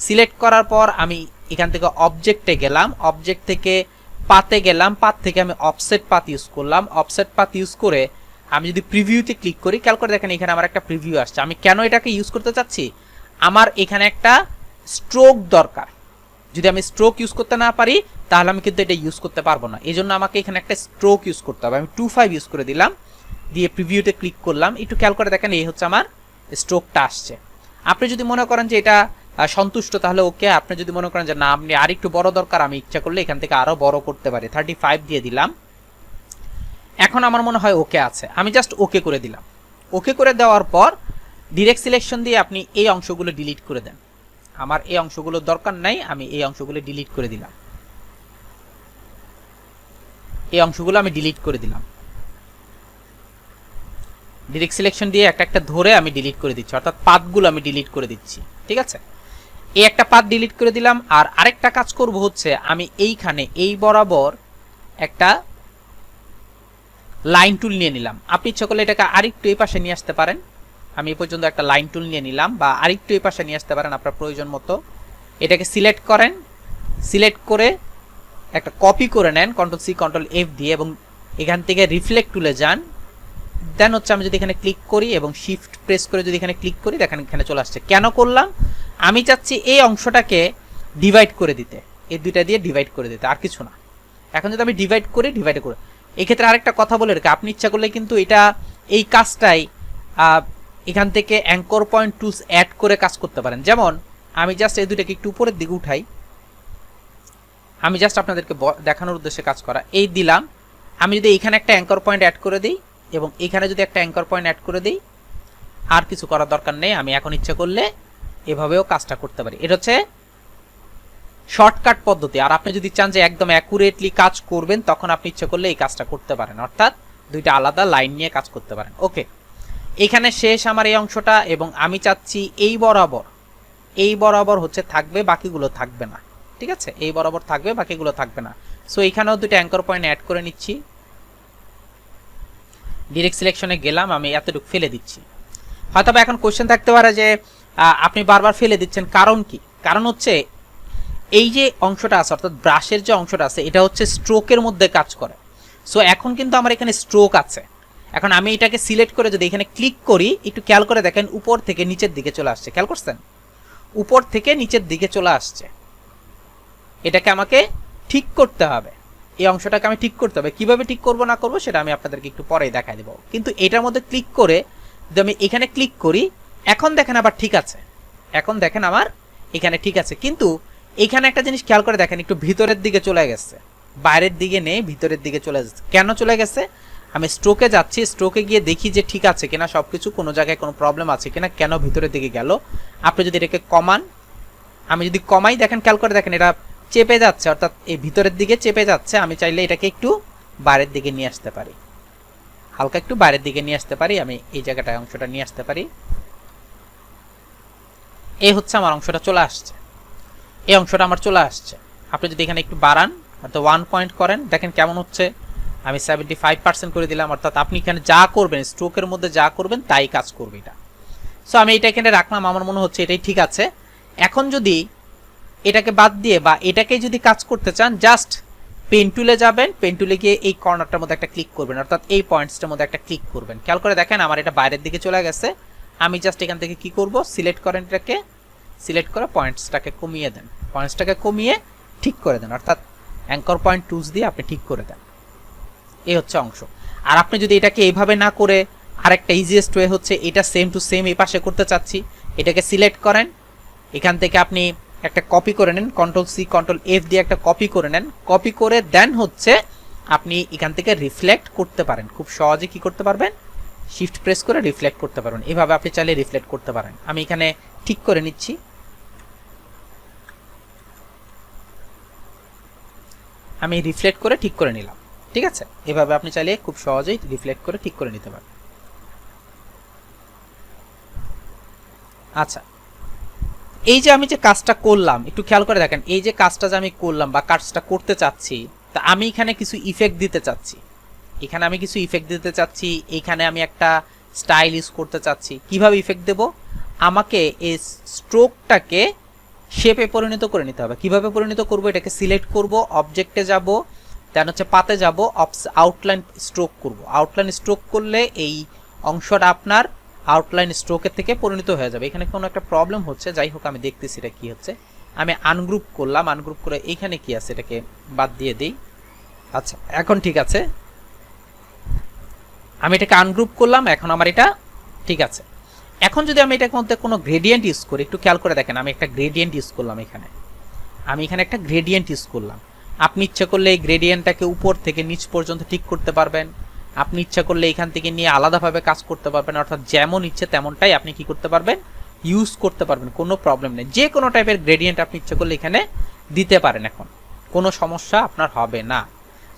সিলেক্ট করার পর আমি এখান থেকে অবজেক্টে গেলাম, অবজেক্ট থেকে পাতে গেলাম, পাত থেকে আমি অফসেট পাত ইউজ করলাম, অফসেট পাত ইউজ করে আমি যদি প্রিভিউতে ক্লিক করি, খেয়াল করে দেখেন এখানে আমার একটা প্রিভিউ আসছে। আমি কেন এটাকে ইউজ করতে চাচ্ছি? আমার এখানে একটা স্ট্রোক দরকার, যদি আমি স্ট্রোক ইউজ করতে না পারি তাহলে আমি কিন্তু এটা ইউজ করতে পারবো না, এই জন্য আমাকে এখানে একটা স্ট্রোক ইউজ করতে হবে। আমি 2.5 ইউজ করে দিলাম, দিয়ে প্রিভিউতে ক্লিক করলাম, একটু খেয়াল করে দেখেন এই হচ্ছে আমার স্ট্রোকটা আসছে। আপনি যদি মনে করেন যে এটা সন্তুষ্ট তাহলে ওকে, আপনি যদি মনে করেন যে না আপনি আর একটু বড় দরকার, আমি ইচ্ছা করলে এখান থেকে আরো বড় করতে পারি, 35 দিয়ে দিলাম। এখন আমার মনে হয় ওকে আছে, আমি জাস্ট ওকে করে দিলাম। ওকে করে দেওয়ার পর ডিরেক্ট সিলেকশন দিয়ে আপনি এই অংশগুলো ডিলিট করে দেন। আমার এই অংশগুলো দরকার নাই, আমি এই অংশগুলো ডিলিট করে দিলাম, এই অংশগুলো আমি ডিলিট করে দিলাম। ডিরেক্ট সিলেকশন দিয়ে একটা একটা ধরে আমি ডিলিট করে দিচ্ছি, অর্থাৎ পাতগুলো আমি ডিলিট করে দিচ্ছি, ঠিক আছে। এই একটা পাত ডিলিট করে দিলাম। আর আরেকটা কাজ করব হচ্ছে, আমি এইখানে এই বরাবর একটা লাইন টুল নিয়ে নিলাম। আপনি ইচ্ছা করলে এটাকে আরেকটু এই পাশে নিয়ে আসতে পারেন, আমি এই পর্যন্ত একটা লাইন টুল নিয়ে নিলাম, বা আরেকটু এই পাশে নিয়ে আসতে পারেন আপনার প্রয়োজন মতো। এটাকে সিলেক্ট করেন, সিলেক্ট করে একটা কপি করে নেন Ctrl+C Ctrl+F দিয়ে, এবং এখান থেকে রিফ্লেক্ট টুলে যান। দেন হচ্ছে আমি যদি এখানে ক্লিক করি এবং শিফট প্রেস করে যদি এখানে ক্লিক করি, দেখেন এখানে চলে আসছে। কেন করলাম? আমি চাচ্ছি এই অংশটাকে ডিভাইড করে দিতে, এই দুইটা দিয়ে ডিভাইড করে দিতে, আর কিছু না। এখন যদি আমি ডিভাইড করি, ডিভাইড করে, এক্ষেত্রে আরেকটা কথা বলে রেখে, আপনি ইচ্ছা করলে কিন্তু এটা এই কাজটাই এখান থেকে অ্যাঙ্কর পয়েন্ট টুলস অ্যাড করে কাজ করতে পারেন। যেমন আমি জাস্ট এই দুইটাকে একটু উপরের দিকে উঠাই, আমি জাস্ট আপনাদেরকে দেখানোর উদ্দেশ্যে কাজ করা, এই দিলাম। আমি যদি এখানে একটা অ্যাঙ্কর পয়েন্ট অ্যাড করে দিই এবং এখানে যদি একটা অ্যাঙ্কর পয়েন্ট অ্যাড করে দিই, আর কিছু করার দরকার নেই, আমি এখন ইচ্ছা করলে এভাবেও কাজটা করতে পারি। এটা হচ্ছে শর্টকাট পদ্ধতি। আর আপনি যদি চান যে একদম অ্যাকুরেটলি কাজ করবেন, তখন আপনি ইচ্ছা করলে এই কাজটা করতে পারেন, অর্থাৎ দুইটা আলাদা লাইন নিয়ে কাজ করতে পারেন। ওকে, এখানে শেষ আমার এই অংশটা, এবং আমি চাচ্ছি এই বরাবর হচ্ছে থাকবে, বাকিগুলো থাকবে না, ঠিক আছে। এই বরাবর থাকবে, বাকিগুলো থাকবে না। সো এখানেও দুটো অ্যাঙ্কর পয়েন্ট অ্যাড করে নিচ্ছি। ডিরেক্ট সিলেকশনে গেলাম, আমি এতটুকু ফেলে দিচ্ছি। হয়তো এখন কোশ্চেন থাকতে পারে যে আপনি বারবার ফেলে দিচ্ছেন, কারণ কি? কারণ হচ্ছে এই যে অংশটা আছে, অর্থাৎ ব্রাশের যে অংশটা আছে, এটা হচ্ছে স্ট্রোকের মধ্যে কাজ করে। সো এখন কিন্তু আমার এখানে স্ট্রোক আছে। এখন আমি এটাকে সিলেক্ট করে যদি এখানে ক্লিক করি, একটু খেয়াল করে দেখেন উপর থেকে নিচের দিকে চলে আসছে, খেয়াল করছেন? উপর থেকে নিচের দিকে চলে আসছে। এটাকে আমাকে ঠিক করতে হবে, এই অংশটাকে আমি ঠিক করতে হবে। কিভাবে ঠিক করব না করব সেটা আমি আপনাদেরকে একটু পরেই দেখাই দেবো। কিন্তু এটার মধ্যে ক্লিক করে যদি আমি এখানে ক্লিক করি, এখন দেখেন আবার ঠিক আছে, এখন দেখেন আমার এখানে ঠিক আছে। কিন্তু এখানে একটা জিনিস খেয়াল করে দেখেন, একটু ভিতরের দিকে চলে গেছে, বাইরের দিকে নেই, ভিতরের দিকে চলে যাচ্ছে। কেন চলে গেছে? আমি স্ট্রোকে যাচ্ছি, স্ট্রোকে গিয়ে দেখি যে ঠিক আছে কিনা সবকিছু, কোনো জায়গায় কোনো প্রবলেম আছে কিনা, কেন ভিতরের দিকে গেল। আপনি যদি এটাকে কমান, আমি যদি কমাই, দেখেন খেয়াল করে দেখেন এটা চেপে যাচ্ছে, অর্থাৎ এই ভিতরের দিকে চেপে যাচ্ছে। আমি চাইলে এটাকে একটু বাইরের দিকে নিয়ে আসতে পারি, হালকা একটু বাইরের দিকে নিয়ে আসতে পারি, আমি এই জায়গাটায় অংশটা নিয়ে আসতে পারি। এই হচ্ছে আমার অংশটা চলে আসছে, এই অংশটা আমার চলে আসছে। আপনি যদি এখানে একটু বাড়ান, অর্থাৎ 1 পয়েন্ট করেন, দেখেন কেমন হচ্ছে। আমি 75% করে দিলাম, অর্থাৎ আপনি এখানে যা করবেন, স্ট্রোকের মধ্যে যা করবেন তাই কাজ করবে এটা। সো আমি এটা এখানে রাখলাম, আমার মনে হচ্ছে এটাই ঠিক আছে। এখন যদি এটাকে বাদ দিয়ে বা এটাকে যদি কাজ করতে চান, জাস্ট পেন টুলে যাবেন, পেন টুলে গিয়ে এই কর্নারটার মধ্যে একটা ক্লিক করবেন, অর্থাৎ এই পয়েন্টসটার মধ্যে একটা ক্লিক করবেন। খেয়াল করে দেখেন আমার এটা বাইরের দিকে চলে গেছে। আমি জাস্ট এখান থেকে কি করব, সিলেক্ট করেন, এটাকে সিলেক্ট করে পয়েন্টসটাকে কমিয়ে দেন, পয়েন্টসটাকে কমিয়ে ঠিক করে দেন, অর্থাৎ অ্যাঙ্কর পয়েন্ট টুলস দিয়ে আপনি ঠিক করে দেন। এই হচ্ছে অংশ। আর আপনি যদি এটাকে এইভাবে না করে, আরেকটা ইজিয়েস্ট ওয়ে হচ্ছে, এটা সেম টু সেম এই পাশে করতে চাচ্ছি, এটাকে সিলেক্ট করেন, এখান থেকে আপনি একটা কপি করে নেন, Ctrl+C Ctrl+F দিয়ে একটা কপি করে নেন। কপি করে দেন হচ্ছে আপনি এখান থেকে রিফ্লেক্ট করতে পারেন, খুব সহজে কি করতে পারবেন, শিফট প্রেস করে রিফ্লেক্ট করতে পারবেন। এভাবে আপনি চাইলে রিফ্লেক্ট করতে পারেন। আমি এখানে ঠিক করে নিচ্ছি, আমি রিফ্লেক্ট করে ঠিক করে নিলাম। ঠিক আছে, এভাবে আপনি চাইলে খুব সহজেই রিফ্লেক্ট করে ঠিক করে নিতে পারেন। আচ্ছা, এই যে আমি যে কাজটা করলাম একটু খেয়াল করে দেখেন, এই যে কাজটা যে আমি করলাম বা কাজটা করতে চাচ্ছি, তা আমি এখানে কিছু ইফেক্ট দিতে চাচ্ছি, এখানে আমি কিছু ইফেক্ট দিতে চাচ্ছি, এখানে আমি একটা স্টাইল ইউজ করতে চাচ্ছি। কিভাবে ইফেক্ট দেব? আমাকে এই স্ট্রোকটাকে শেপে পরিণত করে নিতে হবে। কিভাবে পরিণত করব? এটাকে সিলেক্ট করব, অবজেক্টে যাব, দেন হচ্ছে পাতে যাব, আউটলাইন স্ট্রোক করব। আউটলাইন স্ট্রোক করলে এই অংশটা আপনার আউটলাইন স্ট্রোকের থেকে পরিণত হয়ে যাবে। এখানে কোনো একটা প্রবলেম হচ্ছে, যাই হোক আমি দেখতেছি এটা কি হচ্ছে। আমি আনগ্রুপ করলাম, আনগ্রুপ করে এইখানে কি আছে এটাকে বাদ দিয়ে দিই। আচ্ছা, এখন ঠিক আছে, আমি এটাকে আনগ্রুপ করলাম, এখন আমার এটা ঠিক আছে। এখন যদি আমি এটার মধ্যে কোনো গ্রেডিয়েন্ট ইউজ করি, একটু খেয়াল করে দেখেন, আমি একটা গ্রেডিয়েন্ট ইউজ করলাম এখানে, আমি এখানে একটা গ্রেডিয়েন্ট ইউজ করলাম। আপনি ইচ্ছা করলে এই গ্রেডিয়েন্টটাকে উপর থেকে নিচ পর্যন্ত ঠিক করতে পারবেন, আপনি ইচ্ছা করলে এখান থেকে নিয়ে আলাদাভাবে কাজ করতে পারবেন, অর্থাৎ যেমন ইচ্ছে তেমনটাই আপনি কি করতে পারবেন, ইউজ করতে পারবেন, কোনো প্রবলেম নেই। যে কোনো টাইপের গ্রেডিয়েন্ট আপনি ইচ্ছা করলে এখানে দিতে পারেন, এখন কোনো সমস্যা আপনার হবে না।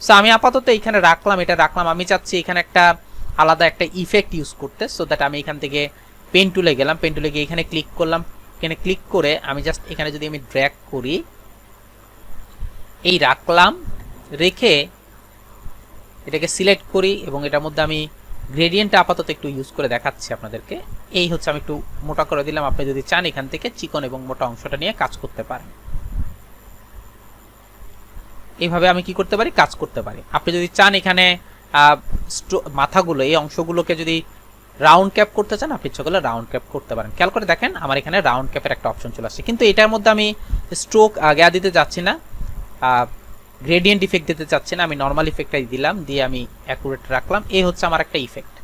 সো আমি আপাতত এখানে রাখলাম, এটা রাখলাম। আমি চাচ্ছি এখানে একটা আলাদা একটা ইফেক্ট ইউজ করতে, সো দ্যাট আমি এখান থেকে পেন টুলে গেলাম, পেন টুলে গিয়ে এখানে ক্লিক করলাম, এখানে ক্লিক করে আমি জাস্ট এখানে যদি আমি ড্র্যাগ করি, এই রাখলাম, রেখে এটাকে সিলেক্ট করি এবং এটার মধ্যে আমি গ্রেডিয়েন্টটা আপাতত একটু ইউজ করে দেখাচ্ছি আপনাদেরকে। এই হচ্ছে, আমি একটু মোটা করে দিলাম। আপনি যদি চান এখান থেকে চিকন এবং মোটা অংশটা নিয়ে কাজ করতে পারেন। এইভাবে আমি কি করতে পারি, কাজ করতে পারি। আপনি যদি চান এখানে মাথাগুলো, এই অংশগুলোকে যদি রাউন্ড ক্যাপ করতে চান, আপনি ইচ্ছা করলে রাউন্ড ক্যাপ করতে পারেন। খেয়াল করে দেখেন আমার এখানে রাউন্ড ক্যাপের একটা অপশন চলে আসছে, কিন্তু এটার মধ্যে আমি স্ট্রোক আগে দিতে যাচ্ছি না, গ্রেডিয়েন্ট ইফেক্ট দিতে চাচ্ছি না, আমি নর্মাল ইফেক্টটাই দিলাম, দিয়ে আমি অ্যাকুরেট রাখলাম। এই হচ্ছে আমার একটা ইফেক্ট।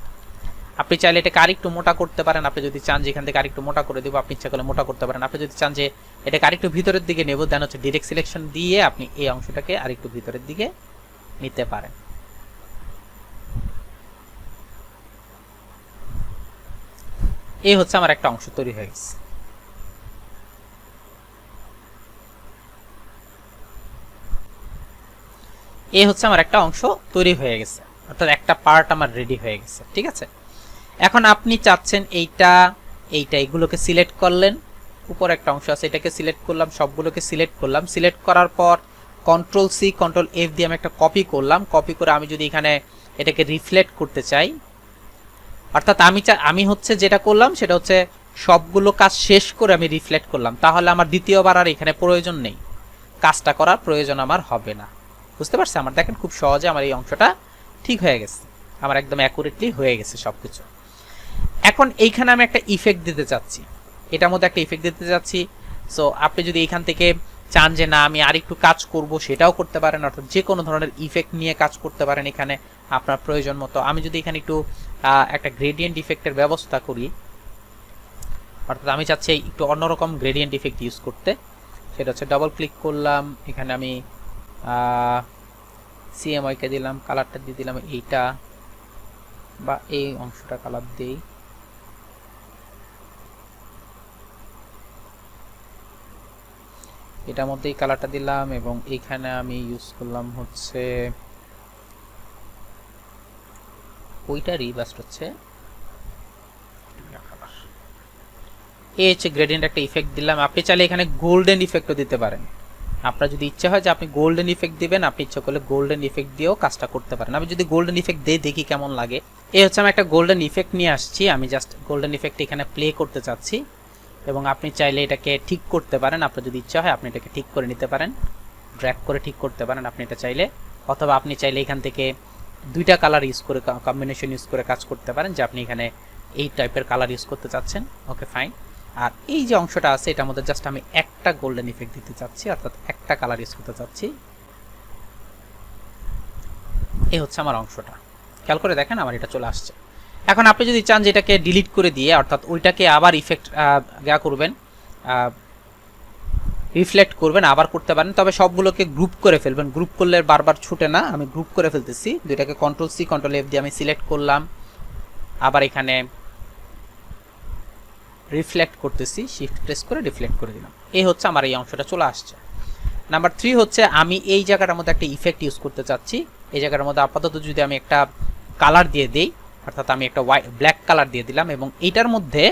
আপনি চাইলে এটাকে আরেকটু মোটা করতে পারেন, আপনি যদি চান যে এখান থেকে আরেকটু মোটা করে দেবো, আপনি ইচ্ছা করলে মোটা করতে পারেন। আপনি যদি চান যে এটাকে আরেকটু ভিতরের দিকে নেব, দেন হচ্ছে ডিরেক্ট সিলেকশন দিয়ে আপনি এই অংশটাকে আরেকটু ভিতরের দিকে নিতে পারেন। এই হচ্ছে আমার একটা অংশ তৈরি হয়ে গেছে। এই হচ্ছে আমার একটা অংশ তৈরি হয়ে গেছে, অর্থাৎ একটা পার্ট আমার রেডি হয়ে গেছে। ঠিক আছে, এখন আপনি চাচ্ছেন এইটা এইটা এগুলোকে সিলেক্ট করলেন, উপর একটা অংশ আছে এটাকে সিলেক্ট করলাম, সবগুলোকে সিলেক্ট করলাম। সিলেক্ট করার পর কন্ট্রোল সি কন্ট্রোল এফ দিয়ে আমি একটা কপি করলাম। কপি করে আমি যদি এখানে এটাকে রিফ্লেক্ট করতে চাই, অর্থাৎ আমি হচ্ছে যেটা করলাম সেটা হচ্ছে সবগুলো কাজ শেষ করে আমি রিফ্লেক্ট করলাম, তাহলে আমার দ্বিতীয়বার আর এখানে প্রয়োজন নেই, কাজটা করার প্রয়োজন আমার হবে না। বুঝতে পারছি? আমার দেখেন খুব সহজে আমার এই অংশটা ঠিক হয়ে গেছে, আমার একদম অ্যাকুরেটলি হয়ে গেছে সবকিছু। এখন এইখানে আমি একটা ইফেক্ট দিতে চাচ্ছি, এটার মধ্যে একটা ইফেক্ট দিতে চাচ্ছি। সো আপনি যদি এখান থেকে চান যে না আমি আর একটু কাজ করব, সেটাও করতে পারেন, অর্থাৎ যে কোনো ধরনের ইফেক্ট নিয়ে কাজ করতে পারেন এখানে আপনার প্রয়োজন মতো। আমি যদি এখানে একটু একটা গ্রেডিয়েন্ট ইফেক্টের ব্যবস্থা করি, অর্থাৎ আমি চাচ্ছি একটু অন্যরকম গ্রেডিয়েন্ট ইফেক্ট ইউজ করতে, সেটা হচ্ছে ডাবল ক্লিক করলাম, এখানে আমি সিএমওয়াইকে দিলাম, কালারটা দিয়ে দিলাম এইটা, বা এই অংশটা কালার দিই, এটার মধ্যে এই কালারটা দিলাম, এবং এইখানে আমি ইউজ করলাম হচ্ছে ওইটারই বাস্ট হচ্ছে এই হচ্ছে গ্রেডিয়েন্ট একটা ইফেক্ট দিলাম। আপনি চাইলে এখানে গোল্ডেন ইফেক্টও দিতে পারেন, আপনার যদি ইচ্ছা হয় যে আপনি গোল্ডেন ইফেক্ট দিবেন, আপনি ইচ্ছা করলে গোল্ডেন ইফেক্ট দিয়েও কাজটা করতে পারেন। আমি যদি গোল্ডেন ইফেক্ট দিই দেখি কেমন লাগে। এই হচ্ছে আমি একটা গোল্ডেন ইফেক্ট নিয়ে আসছি, আমি জাস্ট গোল্ডেন ইফেক্ট এখানে প্লে করতে চাচ্ছি, এবং আপনি চাইলে এটাকে ঠিক করতে পারেন, আপনার যদি ইচ্ছা হয় আপনি এটাকে ঠিক করে নিতে পারেন, ড্র্যাগ করে ঠিক করতে পারেন আপনি এটা চাইলে, অথবা আপনি চাইলে এখান থেকে দুইটা কালার ইউজ করে কম্বিনেশন ইউজ করে কাজ করতে পারেন, যে আপনি এখানে এই টাইপের কালার ইউজ করতে চাচ্ছেন। Okay fine. আর এই যে অংশটা আছে এটার মধ্যে জাস্ট আমি একটা গোল্ডেন ইফেক্ট দিতে চাচ্ছি, অর্থাৎ একটা কালার ইউজ করতে চাচ্ছি। এই হচ্ছে আমার অংশটা, খেয়াল করে দেখেন আমার এটা চলে আসছে। এখন আপনি যদি চান যে এটাকে ডিলিট করে দিয়ে, অর্থাৎ ওইটাকে আবার ইফেক্ট করবেন, রিফ্লেক্ট করবেন, আবার করতে পারেন, তবে সবগুলোকে গ্রুপ করে ফেলবেন, গ্রুপ করলে বারবার ছুটে না, আমি গ্রুপ করে ফেলতেছি। দুইটাকে কন্ট্রোল সি কন্ট্রোল এফ দিয়ে আমি সিলেক্ট করলাম, আবার এখানে রিফ্লেক্ট করতেছি, শিফট প্রেস করে রিফ্লেক্ট করে দিলাম। এই হচ্ছে আমার এই অংশটা চলে আসছে। নাম্বার 3 হচ্ছে আমি এই জায়গাটার মধ্যে একটা ইফেক্ট ইউজ করতে চাচ্ছি। এই জায়গাটার মধ্যে আপাতত যদি আমি একটা কালার দিয়ে দেই, অর্থাৎ আমি একটা ব্ল্যাক কালার দিয়ে দিলাম, এবং এইটার মধ্যে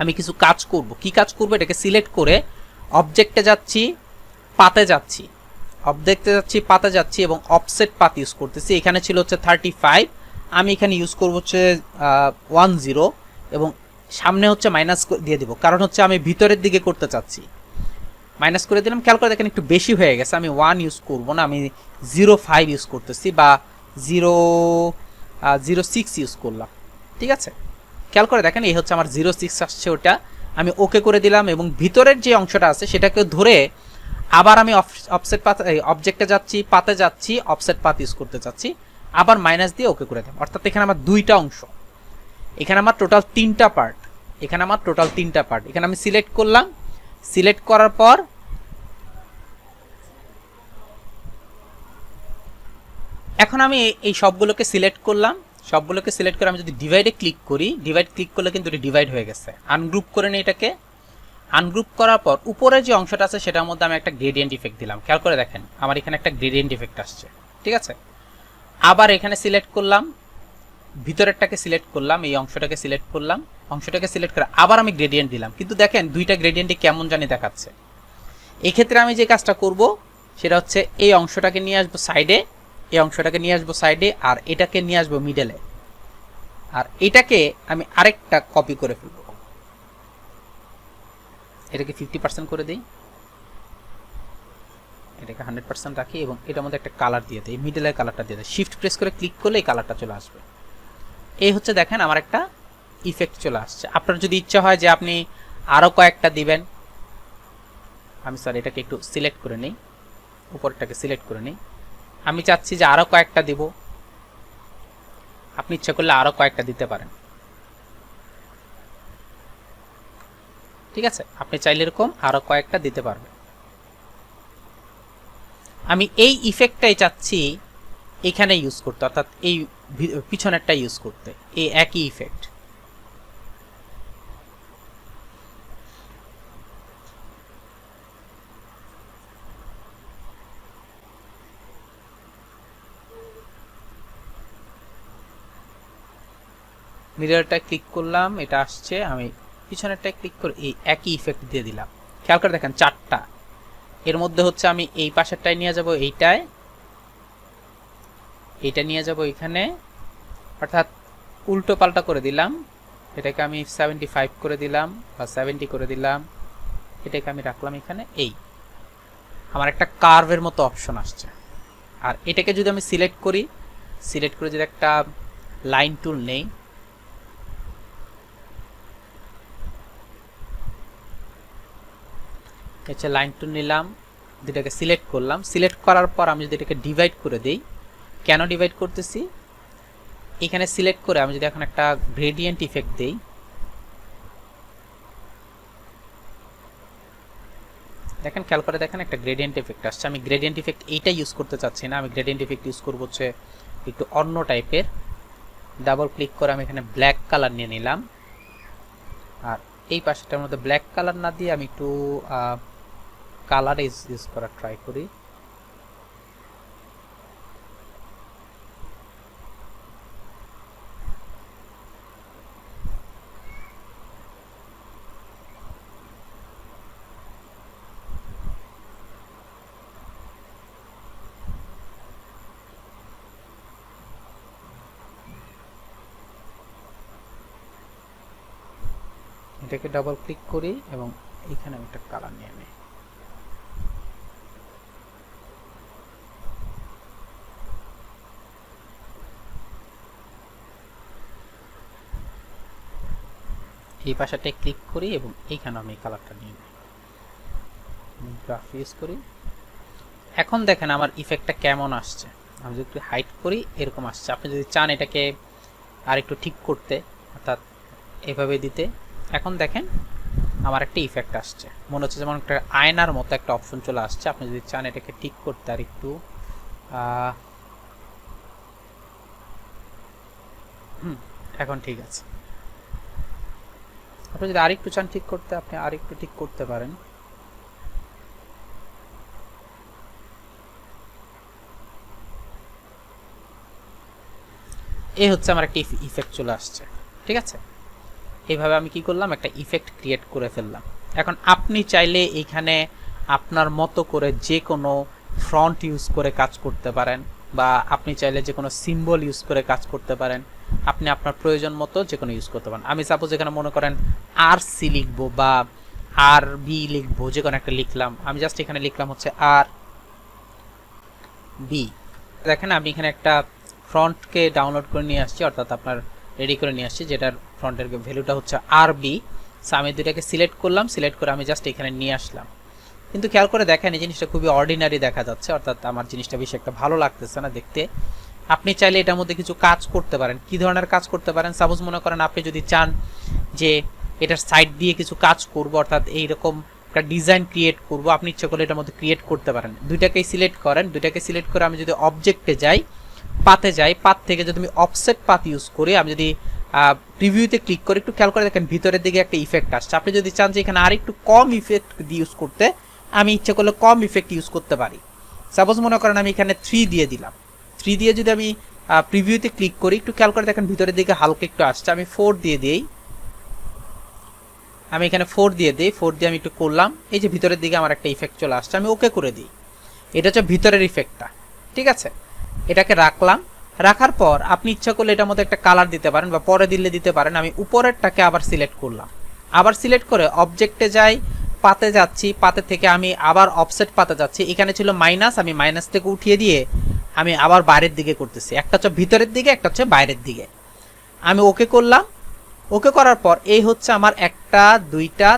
আমি কিছু কাজ করব। কি কাজ করব? এটাকে সিলেক্ট করে অবজেক্টে যাচ্ছি, পাতে যাচ্ছি, অবজেক্টে যাচ্ছি, পাতে যাচ্ছি, এবং অফসেট পাত ইউজ করতেছি। এখানে ছিল হচ্ছে 35, আমি এখানে ইউজ করব হচ্ছে 10, এবং সামনে হচ্ছে মাইনাস দিয়ে দিব, কারণ হচ্ছে আমি ভিতরের দিকে করতে চাচ্ছি। মাইনাস করে দিলাম, খেয়াল করে দেখেন একটু বেশি হয়ে গেছে। আমি 1 ইউজ করব না, আমি 05 ইউজ করতেছি, বা 06 ইউজ করলাম। ঠিক আছে, খেয়াল করে দেখেন এই হচ্ছে আমার 06 আসছে, ওটা আমি ওকে করে দিলাম, এবং ভিতরের যে অংশটা আছে সেটাকে ধরে আবার আমি অফসেট পাত অবজেক্টে যাচ্ছি, পাতে যাচ্ছি, অফসেট পাত ইউজ করতে চাচ্ছি, আবার মাইনাস দিয়ে ওকে করে দিলাম। অর্থাৎ এখানে আমার দুইটা অংশ, এখানে আমার টোটাল 3টা পার্ট, এখানে আমার টোটাল 3টা পার্ট। এখানে আমি সিলেক্ট করলাম, সিলেক্ট করার পর এখন আমি এই সবগুলোকে সিলেক্ট করলাম, সবগুলোকে সিলেক্ট করে আমি যদি ডিভাইডে ক্লিক করি, ডিভাইড ক্লিক করলে কিন্তু এটা ডিভাইড হয়ে গেছে। আনগ্রুপ করে নিই এটাকে, আনগ্রুপ করার পর উপরে যে অংশটা আছে সেটার মধ্যে আমি একটা গ্রেডিয়েন্ট ইফেক্ট দিলাম। খেয়াল করে দেখেন আমার এখানে একটা গ্রেডিয়েন্ট ইফেক্ট আসছে। ঠিক আছে, আবার এখানে সিলেক্ট করলাম, ভিতরেরটাকে সিলেক্ট করলাম, এই অংশটাকে সিলেক্ট করলাম, অংশটাকে সিলেক্ট করে আবার আমি গ্রেডিয়েন্ট দিলাম, কিন্তু দেখেন দুইটা গ্রেডিয়েন্টে কেমন জানি দেখাচ্ছে। এক্ষেত্রে আমি যে কাজটা করব সেটা হচ্ছে এই অংশটাকে নিয়ে আসবো সাইডে, এই অংশটাকে নিয়ে আসবো সাইডে, আর এটাকে নিয়ে আসবো মিডলে, আর এটাকে আমি আরেকটা কপি করে ফেলবো, এটাকে 50% করে দিই, এটাকে 100% রাখি, এবং এটার মধ্যে একটা কালার দিয়ে দিই, মিডলের কালারটা দিয়ে দিই। শিফট প্রেস করে ক্লিক করলে এই কালারটা চলে আসবে। এই হচ্ছে দেখেন আমার একটা ইফেক্ট চলে আসছে। আপনার যদি ইচ্ছা হয় যে আপনি আরও কয়েকটা দিবেন, আমি স্যার এটাকে একটু সিলেক্ট করে নিই, উপরটাকে সিলেক্ট করে নিই, আমি চাচ্ছি যে আরও কয়েকটা দিব, আপনি ইচ্ছা করলে আরও কয়েকটা দিতে পারেন। ঠিক আছে, আপনি চাইলে এরকম আরও কয়েকটা দিতে পারবেন। আমি এই ইফেক্টটাই চাচ্ছি এখানে ইউজ করতে, অর্থাৎ এই পিছনেরটা ইউজ করতে, এই একই ইফেক্ট। মিররটা ক্লিক করলাম, এটা আসছে, আমি পিছনেরটা ক্লিক করে এই একই ইফেক্ট দিয়ে দিলাম। খেয়াল করে দেখেন 4টা, এর মধ্যে হচ্ছে আমি এই পাশেরটায় নিয়ে যাব, এইটায়, এইটা নিয়ে যাব এখানে, অর্থাৎ উল্টো পাল্টা করে দিলাম। এটাকে আমি 75 করে দিলাম বা 70 করে দিলাম, এটাকে আমি রাখলাম এখানে। এই আমার একটা কার্ভের মতো অপশন আসছে। আর এটাকে যদি আমি সিলেক্ট করি, সিলেক্ট করে যদি একটা লাইন টুল নেই, হচ্ছে লাইন টুল নিলাম, দুটাকে সিলেক্ট করলাম, সিলেক্ট করার পর আমি যদি এটাকে ডিভাইড করে দিই, কেন ডিভাইড করতেছি, এখানে সিলেক্ট করে আমি যদি এখন একটা গ্রেডিয়েন্ট ইফেক্ট দেই, দেখেন খেয়াল করে দেখেন একটা গ্রেডিয়েন্ট ইফেক্ট আসছে। আমি গ্রেডিয়েন্ট ইফেক্ট এইটা ইউজ করতে চাচ্ছি না, আমি গ্রেডিয়েন্ট ইফেক্ট ইউজ করবো হচ্ছে একটু অন্য টাইপের। ডাবল ক্লিক করে আমি এখানে ব্ল্যাক কালার নিয়ে নিলাম, আর এই পাশেটার মধ্যে ব্ল্যাক কালার না দিয়ে আমি একটু কালার ইউজ করার ট্রাই করি। এটাকে ডাবল ক্লিক করি এবং এখানে আমি একটা কালার নিয়ে নিই। এই পাশাটায় ক্লিক করি এবং এইখানে আমি কালারটা নিয়ে নিই, গ্রাফ ইউজ করি। এখন দেখেন আমার ইফেক্টটা কেমন আসছে। আমি যদি একটু হাইট করি এরকম আসছে। আপনি যদি চান এটাকে আর একটু ঠিক করতে, অর্থাৎ এভাবে দিতে, এখন দেখেন আমার একটা ইফেক্ট আসছে, মনে হচ্ছে যেমন একটা আয়নার মতো একটা অপশন চলে আসছে। আপনি যদি চান এটাকে ঠিক করতে আর একটু এখন ঠিক আছে। আপনি যদি আরেকটু চান ঠিক করতে, আপনি আরেকটু ঠিক করতে পারেন। এই হচ্ছে আমার একটা ইফেক্ট চলে আসছে, ঠিক আছে। এইভাবে আমি কি করলাম, একটা ইফেক্ট ক্রিয়েট করে ফেললাম। এখন আপনি চাইলে এইখানে আপনার মতো করে যে কোনো ফ্রন্ট ইউজ করে কাজ করতে পারেন, বা আপনি চাইলে যে কোনো সিম্বল ইউজ করে কাজ করতে পারেন। আপনি আপনার প্রয়োজন মতো যে কোনো ইউজ করতে পারেন। আমি সাপোজ এখানে মনে করেন আর সি লিখবো বা আর বি লিখবো, যে কোনো একটা লিখলাম। আমি জাস্ট এখানে লিখলাম হচ্ছে আর বি। দেখেন আমি এখানে একটা ফ্রন্টকে ডাউনলোড করে নিয়ে আসছি, অর্থাৎ আপনার রেডি করে নিয়ে আসছি, যেটার ফ্রন্টের ভ্যালুটা হচ্ছে আর বি। সো আমি দুইটাকে সিলেক্ট করলাম, সিলেক্ট করে আমি জাস্ট এখানে নিয়ে আসলাম। কিন্তু খেয়াল করে দেখেন এই জিনিসটা খুবই অর্ডিনারি দেখা যাচ্ছে, অর্থাৎ আমার জিনিসটা বেশি একটা ভালো লাগতেছে না দেখতে। আপনি চাইলে এটার মধ্যে কিছু কাজ করতে পারেন। কি ধরনের কাজ করতে পারেন? সাপোজ মনে করেন আপনি যদি চান যে এটার সাইড দিয়ে কিছু কাজ করব, অর্থাৎ এইরকম একটা ডিজাইন ক্রিয়েট করব, আপনি ইচ্ছা করলে এটার মধ্যে ক্রিয়েট করতে পারেন। দুইটাকেই সিলেক্ট করেন, দুইটাকে সিলেক্ট করে আমি যদি অবজেক্টে যাই, পাতে যাই, পাত থেকে যদি আমি অফসেট পাত ইউজ করি, আমি যদি প্রিভিউতে ক্লিক করে একটু খেয়াল করে দেখেন ভিতরের দিকে একটা ইফেক্ট আসছে। আপনি যদি চান যে এখানে আর একটু কম ইফেক্ট ইউজ করতে, আমি ইচ্ছা করলে কম ইফেক্ট ইউজ করতে পারি। সাপোজ মনে করেন আমি এখানে 3 দিয়ে দিলাম। 3 দিয়ে যদি আমি প্রিভিউতে ক্লিক করি, একটু খেয়াল করে দেখেন ভিতরের দিকে হালকা একটু আসছে। আমি 4 দিয়ে দিই, আমি এখানে 4 দিয়ে দিই, 4 দিয়ে আমি একটু করলাম, এই যে ভিতরের দিকে আমার একটা ইফেক্ট চলে আসছে। আমি ওকে করে দিই। এটা হচ্ছে ভিতরের ইফেক্টটা, ঠিক আছে। এটাকে রাখলাম। রাখার পর আপনি ইচ্ছা করলে এটার মধ্যে একটা কালার দিতে পারেন, বা পরে দিলে দিতে পারেন। আমি উপরেরটাকে আবার সিলেক্ট করলাম, আবার সিলেক্ট করে অবজেক্টে যাই, পাতে যাচ্ছি, পাতে থেকে আমি আবার অফসেট পাতে যাচ্ছি। এখানে ছিল মাইনাস, আমি মাইনাস থেকে উঠিয়ে দিয়ে আমি আবার বাইরের দিকে করতেছি। একটা হচ্ছে ভিতরের দিকে, একটা হচ্ছে বাইরের দিকে। আমি ওকে করলাম। ওকে করার পর এই হচ্ছে আমার একটা, দুইটা,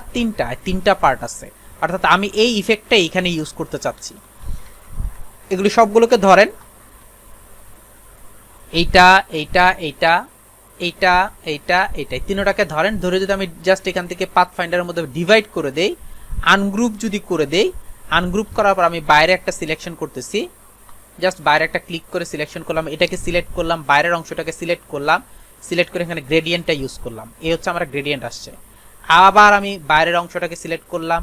তিনটা পার্ট আছে, অর্থাৎ আমি এই ইফেক্টটা এখানে ইউজ করতে চাচ্ছি। এগুলি সবগুলোকে ধরেন, এইটা এইটা এইটা এইটা এইটা এইটা তিনটাকে ধরেন। ধরে যদি আমি জাস্ট এখান থেকে পাথ ফাইন্ডারের মধ্যে ডিভাইড করে দেই, আনগ্রুপ যদি করে দেই, আনগ্রুপ করার পর আমি বাইরে একটা সিলেকশন করতেছি, জাস্ট বাইরে একটা ক্লিক করে সিলেকশন করলাম, এটাকে সিলেক্ট করলাম, বাইরের অংশটাকে সিলেক্ট করলাম, সিলেক্ট করে এখানে গ্রেডিয়েন্টটা ইউজ করলাম। এই হচ্ছে আমার গ্রেডিয়েন্ট আসছে। আবার আমি বাইরের অংশটাকে সিলেক্ট করলাম,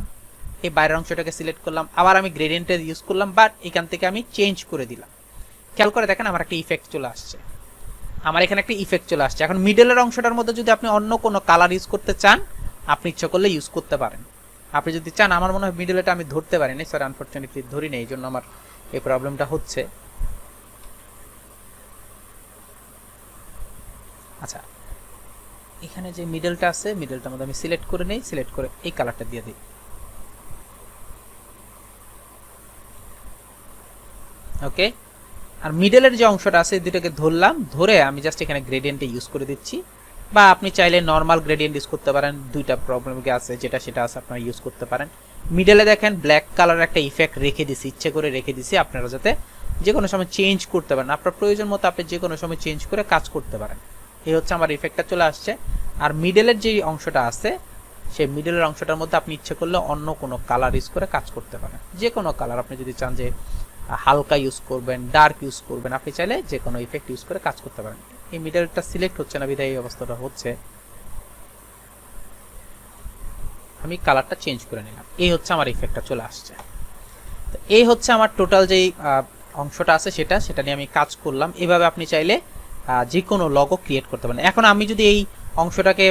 এই বাইরের অংশটাকে সিলেক্ট করলাম, আবার আমি গ্রেডিয়েন্টটা ইউজ করলাম, বাট এখান থেকে আমি চেঞ্জ করে দিলাম। খেয়াল করে দেখেন আমার একটা ইফেক্ট চলে আসছে, আমার এখানে একটা ইফেক্ট চলে আসছে। এখন মিডলের অংশটার মধ্যে যদি আপনি অন্য কোনো কালার ইউজ করতে চান, আপনি ইচ্ছা করলে ইউজ করতে পারেন। আপনি যদি চান, আমার মনে হয় মিডলটা আমি ধরতে পারিনি, স্যার আনফরচুনেটলি ধরি নেই, এই জন্য আমার এই প্রবলেমটা হচ্ছে। আচ্ছা, এখানে যে মিডলটা আছে, মিডলটার মধ্যে আমি সিলেক্ট করে নেই, সিলেক্ট করে এই কালারটা দিয়ে দিই। ওকে, আর মিডলের যে অংশটা আছে দুটোকে ধরলাম, ধরে আমি জাস্ট এখানে গ্রেডিয়েন্টে ইউজ করে দিচ্ছি, বা আপনি চাইলে নর্মাল গ্রেডিয়েন্ট ইউজ করতে পারেন। দুইটা প্রবলেম আছে, যেটা সেটা আছে, আপনারা ইউজ করতে পারেন। মিডলে দেখেন ব্ল্যাক কালার একটা ইফেক্ট রেখে দিছি, ইচ্ছে করে রেখে দিছি, আপনারা যাতে যে কোনো সময় চেঞ্জ করতে পারেন, আপনার প্রয়োজন মতো আপনি যে কোনো সময় চেঞ্জ করে কাজ করতে পারেন। এই হচ্ছে আমার ইফেক্টটা চলে আসছে। আর মিডলের যে অংশটা আছে, সেই মিডলের অংশটার মধ্যে আপনি ইচ্ছে করলে অন্য কোনো কালার ইউজ করে কাজ করতে পারেন। যে কোনো কালার, আপনি যদি চান যে হালকা ইউজ করবেন, ডার্ক ইউজ করবেন, আপনি চাইলে যে কোনো ইফেক্ট ইউজ করে কাজ করতে পারেন। এই মিডলটা সিলেক্ট হচ্ছে না, বিধায় এই অবস্থাটা হচ্ছে। আমি কালারটা চেঞ্জ করে নিলাম। এই হচ্ছে আমার ইফেক্টটা চলে আসছে। তো এই হচ্ছে আমার টোটাল যেই অংশটা আছে সেটা নিয়ে আমি কাজ করলাম। এভাবে আপনি চাইলে যে কোনো লগো ক্রিয়েট করতে পারেন। এখন আমি যদি এই অংশটাকে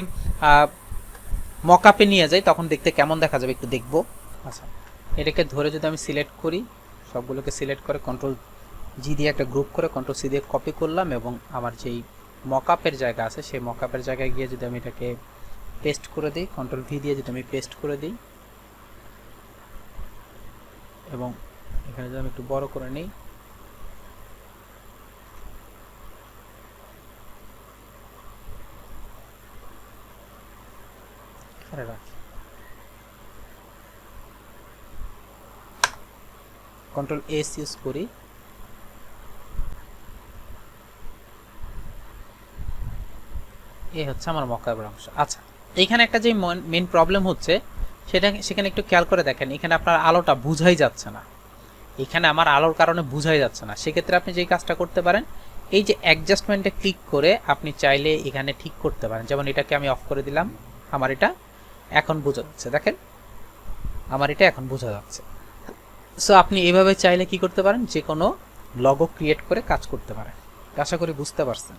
মকআপে নিয়ে যাই, তখন দেখতে কেমন দেখা যাবে একটু দেখবো। আচ্ছা, এটাকে ধরে যদি আমি সিলেক্ট করি, সবগুলোকে সিলেক্ট করে কন্ট্রোল জি দিয়ে একটা গ্রুপ করে কন্ট্রোল সি দিয়ে কপি করলাম, এবং আমার যেই মকআপের জায়গা আছে সেই মকআপের জায়গায় গিয়ে যদি আমি এটাকে পেস্ট করে দিই, কন্ট্রোল ভি দিয়ে যদি আমি পেস্ট করে দিই, এবং এখানে যদি আমি একটু বড় করে নিই, রাখি, কন্ট্রোল এস ইউজ করি, এই হচ্ছে আমার মকআপের অংশ। আচ্ছা, এইখানে একটা যে মেন প্রবলেম হচ্ছে সেখানে একটু খেয়াল করে দেখেন, এখানে আপনার আলোটা বুঝাই যাচ্ছে না, এখানে আমার আলোর কারণে বুঝাই যাচ্ছে না। সেক্ষেত্রে আপনি যেই কাজটা করতে পারেন, এই যে অ্যাডজাস্টমেন্টে ক্লিক করে আপনি চাইলে এখানে ঠিক করতে পারেন। যেমন এটাকে আমি অফ করে দিলাম, আমার এটা এখন বোঝা যাচ্ছে, দেখেন আমার এটা এখন বোঝা যাচ্ছে। সো আপনি এভাবে চাইলে কি করতে পারেন, যে কোনো লগো ক্রিয়েট করে কাজ করতে পারেন। আশা করি বুঝতে পারছেন।